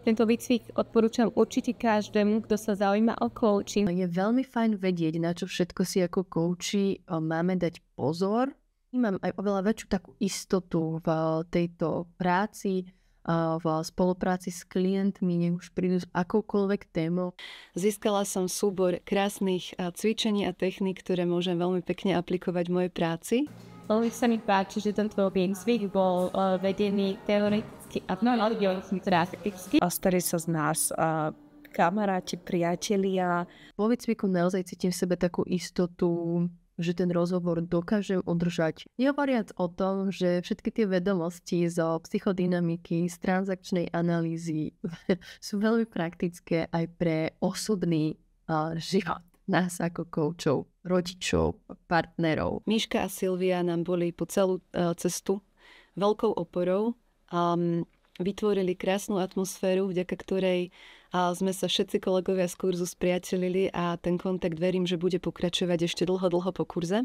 Tento výcvik odporúčam určite každému, kto sa zaujíma o coaching. Je veľmi fajn vedieť, na čo všetko si ako coachi máme dať pozor. Mám aj oveľa väčšiu takú istotu v tejto práci, v spolupráci s klientmi, nech už prídu s akoukoľvek témou. Získala som súbor krásnych cvičení a techník, ktoré môžem veľmi pekne aplikovať v mojej práci. Veľmi sa mi páči, že tento výcvik bol vedený teoreticky a prakticky. A starý sa z nás kamaráti, priatelia. Po výcviku naozaj cítim v sebe takú istotu, že ten rozhovor dokážem udržať. Nehovoriac o tom, že všetky tie vedomosti zo psychodynamiky, z transakčnej analýzy sú veľmi praktické aj pre osobný život nás ako koučov, rodičov, partnerov. Miška a Silvia nám boli po celú cestu veľkou oporou a vytvorili krásnu atmosféru, vďaka ktorej sme sa všetci kolegovia z kurzu spriatelili a ten kontakt verím, že bude pokračovať ešte dlho po kurze.